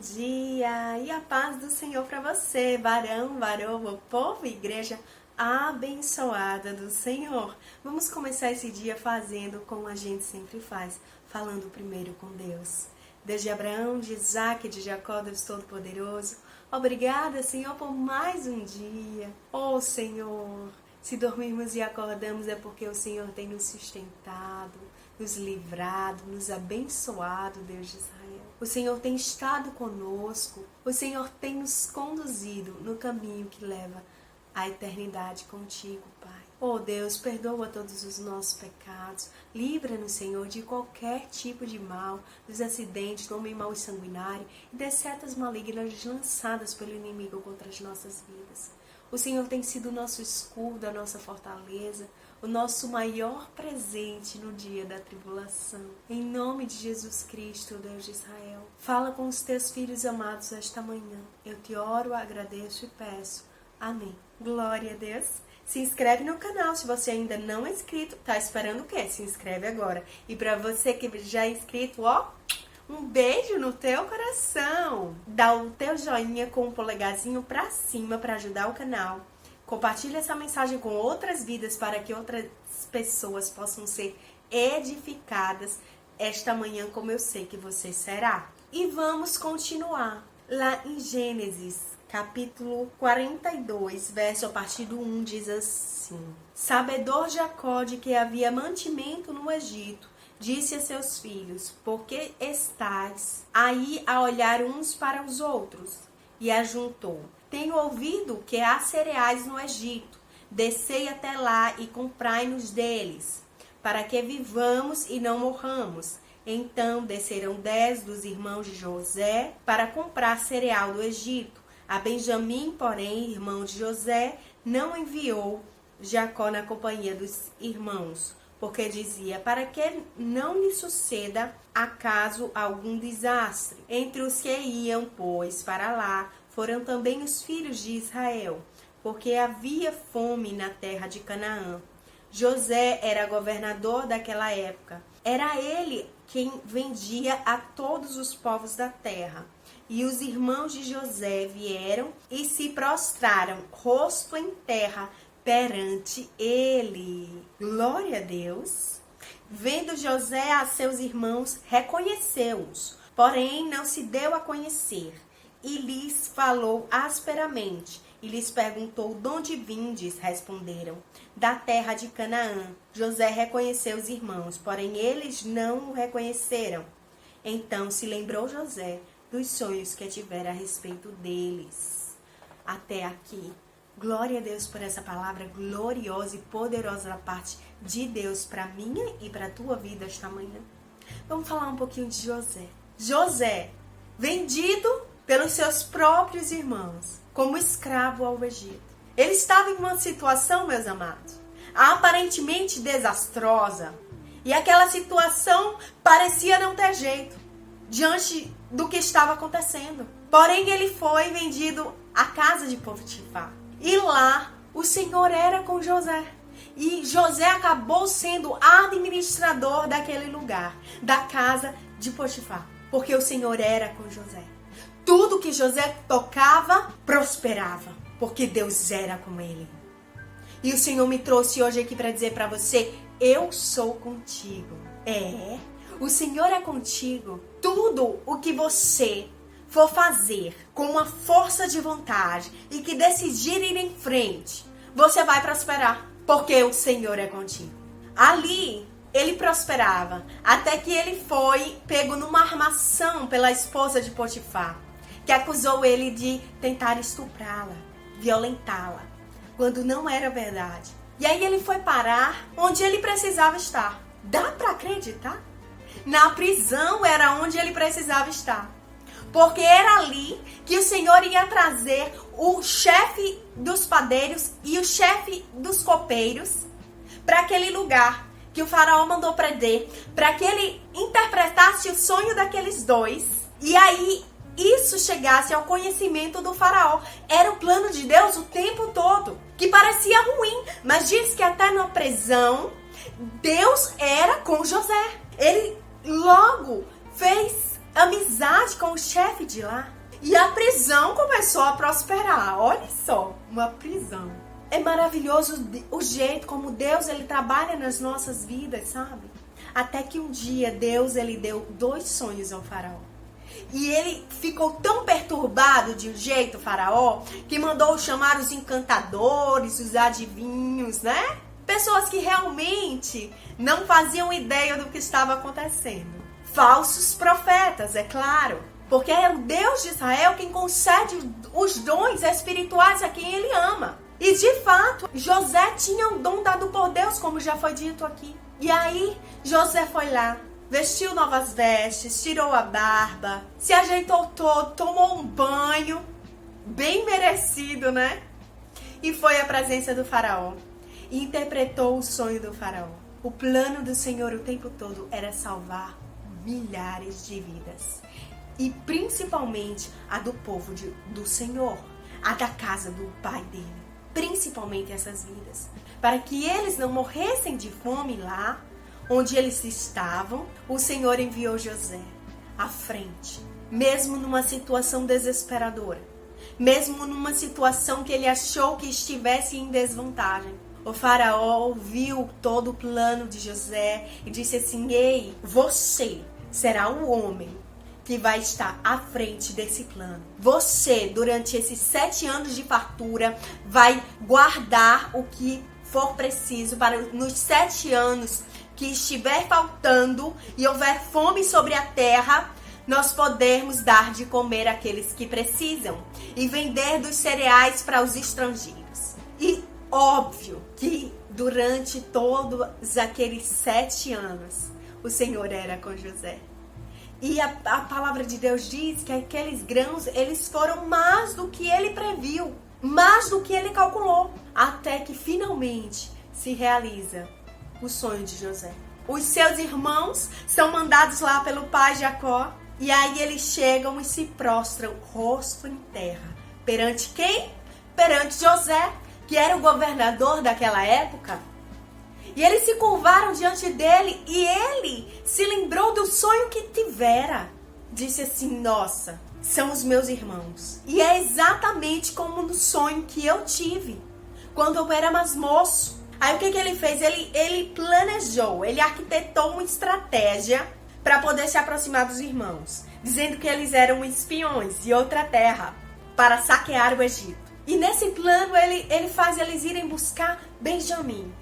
dia e a paz do Senhor para você, varão, varoa, povo e igreja abençoada do Senhor. Vamos começar esse dia fazendo como a gente sempre faz, falando primeiro com Deus. Deus de Abraão, de Isaac, de Jacó, Deus Todo-Poderoso, obrigada, Senhor, por mais um dia. Oh, Senhor, se dormirmos e acordamos é porque o Senhor tem nos sustentado, nos livrado, nos abençoado, Deus de Israel. O Senhor tem estado conosco, o Senhor tem nos conduzido no caminho que leva à eternidade contigo, Pai. Oh Deus, perdoa todos os nossos pecados, livra-nos, Senhor, de qualquer tipo de mal, dos acidentes, do homem mau e sanguinário e das setas malignas lançadas pelo inimigo contra as nossas vidas. O Senhor tem sido o nosso escudo, a nossa fortaleza, o nosso maior presente no dia da tribulação. Em nome de Jesus Cristo, Deus de Israel, fala com os teus filhos amados esta manhã. Eu te oro, agradeço e peço. Amém. Glória a Deus. Se inscreve no canal se você ainda não é inscrito. Tá esperando o quê? Se inscreve agora. E para você que já é inscrito, ó, um beijo no teu coração. Dá o teu joinha com o polegarzinho pra cima para ajudar o canal. Compartilhe essa mensagem com outras vidas para que outras pessoas possam ser edificadas esta manhã, como eu sei que você será. E vamos continuar lá em Gênesis, capítulo 42, verso a partir do 1, diz assim: Sabedor Jacó de que havia mantimento no Egito, disse a seus filhos: por que estáis aí a olhar uns para os outros? E ajuntou: tenho ouvido que há cereais no Egito. Descei até lá e comprai-nos deles, para que vivamos e não morramos. Então desceram 10 dos irmãos de José para comprar cereal do Egito. A Benjamim, porém, irmão de José, não enviou Jacó na companhia dos irmãos, porque dizia: para que não lhe suceda acaso algum desastre. Entre os que iam, pois, para lá, foram também os filhos de Israel, porque havia fome na terra de Canaã. José era governador daquela época. Era ele quem vendia a todos os povos da terra. E os irmãos de José vieram e se prostraram, rosto em terra, perante ele. Glória a Deus. Vendo José a seus irmãos, reconheceu-os, porém não se deu a conhecer. E lhes falou asperamente, e lhes perguntou: de onde vindes? Responderam: da terra de Canaã. José reconheceu os irmãos, porém eles não o reconheceram. Então se lembrou José dos sonhos que tivera a respeito deles. Até aqui. Glória a Deus por essa palavra gloriosa e poderosa da parte de Deus para minha e para a tua vida esta manhã. Vamos falar um pouquinho de José. José, vendido pelos seus próprios irmãos, como escravo ao Egito. Ele estava em uma situação, meus amados, aparentemente desastrosa. E aquela situação parecia não ter jeito diante do que estava acontecendo. Porém, ele foi vendido à casa de Potifar. E lá, o Senhor era com José. E José acabou sendo administrador daquele lugar, da casa de Potifar. Porque o Senhor era com José. Tudo que José tocava, prosperava, porque Deus era com ele. E o Senhor me trouxe hoje aqui para dizer para você: eu sou contigo. O Senhor é contigo. Tudo o que você for fazer com uma força de vontade e que decidir ir em frente, você vai prosperar, porque o Senhor é contigo. Ali ele prosperava, até que ele foi pego numa armação pela esposa de Potifar, que acusou ele de tentar estuprá-la, violentá-la, quando não era verdade. E aí ele foi parar onde ele precisava estar. Dá para acreditar? Na prisão era onde ele precisava estar. Porque era ali que o Senhor ia trazer o chefe dos padeiros e o chefe dos copeiros para aquele lugar que o faraó mandou prender, para que ele interpretasse o sonho daqueles dois. E aí isso chegasse ao conhecimento do faraó. Era o plano de Deus o tempo todo, que parecia ruim, mas diz que até na prisão Deus era com José. Ele logo fez amizade com o chefe de lá. E a prisão começou a prosperar. Olha só, uma prisão. É maravilhoso o jeito como Deus ele trabalha nas nossas vidas, sabe? Até que um dia Deus ele deu 2 sonhos ao faraó. E ele ficou tão perturbado de um jeito, o faraó, que mandou chamar os encantadores, os adivinhos, né? Pessoas que realmente não faziam ideia do que estava acontecendo. Falsos profetas, é claro. Porque é o Deus de Israel quem concede os dons espirituais a quem ele ama. E de fato, José tinha um dom dado por Deus, como já foi dito aqui. E aí, José foi lá, vestiu novas vestes, tirou a barba, se ajeitou todo, tomou um banho, bem merecido, né? E foi à presença do faraó. E interpretou o sonho do faraó. O plano do Senhor o tempo todo era salvar milhares de vidas. E principalmente a do povo do Senhor, a da casa do pai dele. Principalmente essas vidas. Para que eles não morressem de fome lá, onde eles estavam, o Senhor enviou José à frente. Mesmo numa situação desesperadora. Mesmo numa situação que ele achou que estivesse em desvantagem. O faraó ouviu todo o plano de José e disse assim: ei, você será o homem que vai estar à frente desse plano. Você, durante esses 7 anos de fartura, vai guardar o que for preciso para nos 7 anos que estiver faltando e houver fome sobre a terra, nós podermos dar de comer àqueles que precisam e vender dos cereais para os estrangeiros. E óbvio que durante todos aqueles 7 anos, o Senhor era com José. E a palavra de Deus diz que aqueles grãos, eles foram mais do que ele previu, mais do que ele calculou, até que finalmente se realiza o sonho de José. Os seus irmãos são mandados lá pelo pai Jacó, e aí eles chegam e se prostram rosto em terra. Perante quem? Perante José, que era o governador daquela época. E eles se curvaram diante dele e ele se lembrou do sonho que tivera. Disse assim: nossa, são os meus irmãos. E é exatamente como no sonho que eu tive, quando eu era mais moço. Aí o que ele fez? Ele planejou, ele arquitetou uma estratégia para poder se aproximar dos irmãos, dizendo que eles eram espiões de outra terra para saquear o Egito. E nesse plano ele faz eles irem buscar Benjamim.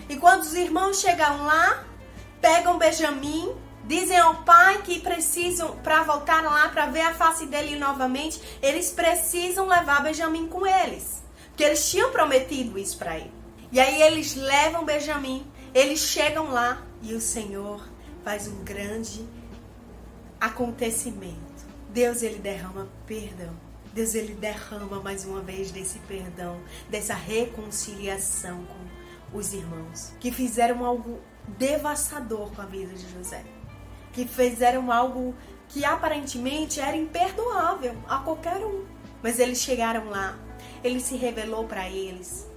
E quando os irmãos chegam lá, pegam Benjamim, dizem ao pai que precisam, para voltar lá, para ver a face dele novamente, eles precisam levar Benjamim com eles. Porque eles tinham prometido isso para ele. E aí eles levam Benjamim, eles chegam lá e o Senhor faz um grande acontecimento. Deus, ele derrama perdão. Deus, ele derrama mais uma vez desse perdão, dessa reconciliação com os irmãos, que fizeram algo devastador com a vida de José, que fizeram algo que aparentemente era imperdoável a qualquer um, mas eles chegaram lá, ele se revelou para eles,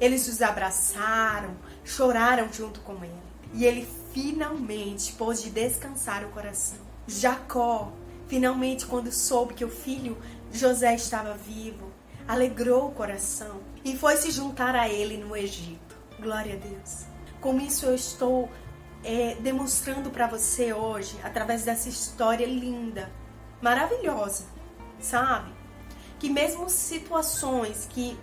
eles os abraçaram, choraram junto com ele, e ele finalmente pôde descansar o coração. Jacó, finalmente, quando soube que o filho José estava vivo, alegrou o coração e foi se juntar a ele no Egito. Glória a Deus. Com isso eu estou demonstrando para você hoje, através dessa história linda, maravilhosa, sabe? Que mesmo situações que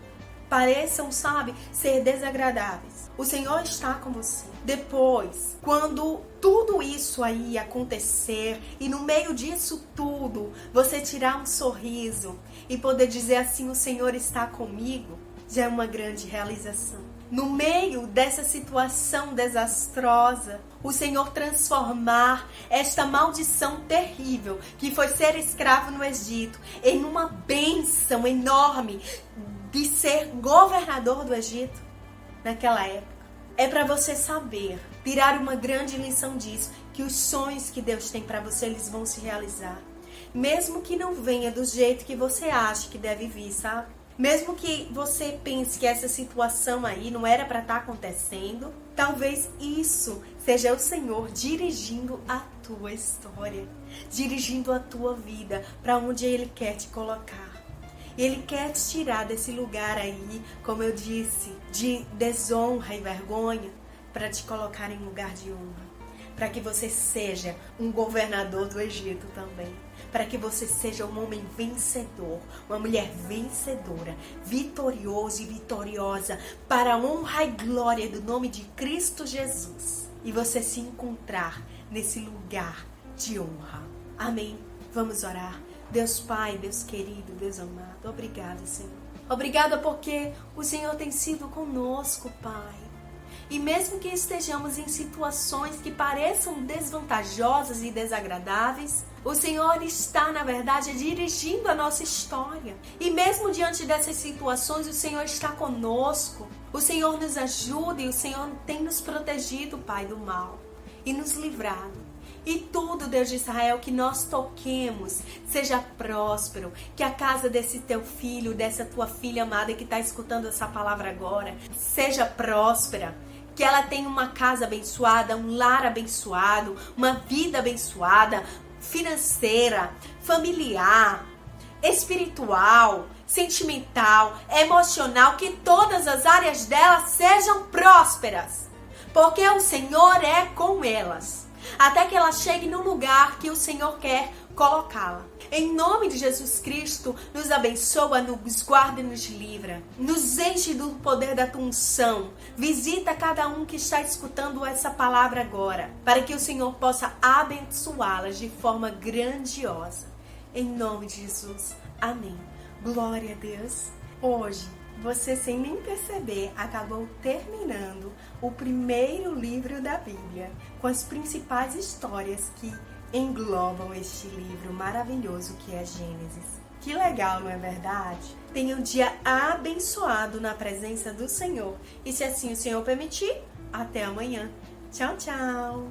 pareçam, sabe, ser desagradáveis, o Senhor está com você. Depois, quando tudo isso aí acontecer e no meio disso tudo, você tirar um sorriso e poder dizer assim: o Senhor está comigo, já é uma grande realização. No meio dessa situação desastrosa, o Senhor transformar esta maldição terrível que foi ser escravo no Egito em uma bênção enorme de ser governador do Egito naquela época. É para você saber, tirar uma grande lição disso, que os sonhos que Deus tem para você, eles vão se realizar. Mesmo que não venha do jeito que você acha que deve vir, sabe? Mesmo que você pense que essa situação aí não era para estar acontecendo, talvez isso seja o Senhor dirigindo a tua história, dirigindo a tua vida para onde Ele quer te colocar. Ele quer te tirar desse lugar aí, como eu disse, de desonra e vergonha, para te colocar em lugar de honra. Para que você seja um governador do Egito também. Para que você seja um homem vencedor, uma mulher vencedora, vitorioso e vitoriosa, para a honra e glória do nome de Cristo Jesus. E você se encontrar nesse lugar de honra. Amém? Vamos orar. Deus Pai, Deus querido, Deus amado, obrigada, Senhor. Obrigada porque o Senhor tem sido conosco, Pai. E mesmo que estejamos em situações que pareçam desvantajosas e desagradáveis, o Senhor está, na verdade, dirigindo a nossa história. E mesmo diante dessas situações, o Senhor está conosco. O Senhor nos ajuda e o Senhor tem nos protegido, Pai, do mal e nos livrado. E tudo, Deus de Israel, que nós toquemos seja próspero. Que a casa desse teu filho, dessa tua filha amada que está escutando essa palavra agora, seja próspera. Que ela tenha uma casa abençoada, um lar abençoado, uma vida abençoada, financeira, familiar, espiritual, sentimental, emocional. Que todas as áreas dela sejam prósperas. Porque o Senhor é com elas. Até que ela chegue no lugar que o Senhor quer colocá-la. Em nome de Jesus Cristo, nos abençoa, nos guarda e nos livra. Nos enche do poder da tua unção. Visita cada um que está escutando essa palavra agora, para que o Senhor possa abençoá-las de forma grandiosa. Em nome de Jesus. Amém. Glória a Deus. Hoje, você, sem nem perceber, acabou terminando o primeiro livro da Bíblia, com as principais histórias que englobam este livro maravilhoso que é Gênesis. Que legal, não é verdade? Tenha um dia abençoado na presença do Senhor. E se assim o Senhor permitir, até amanhã. Tchau, tchau!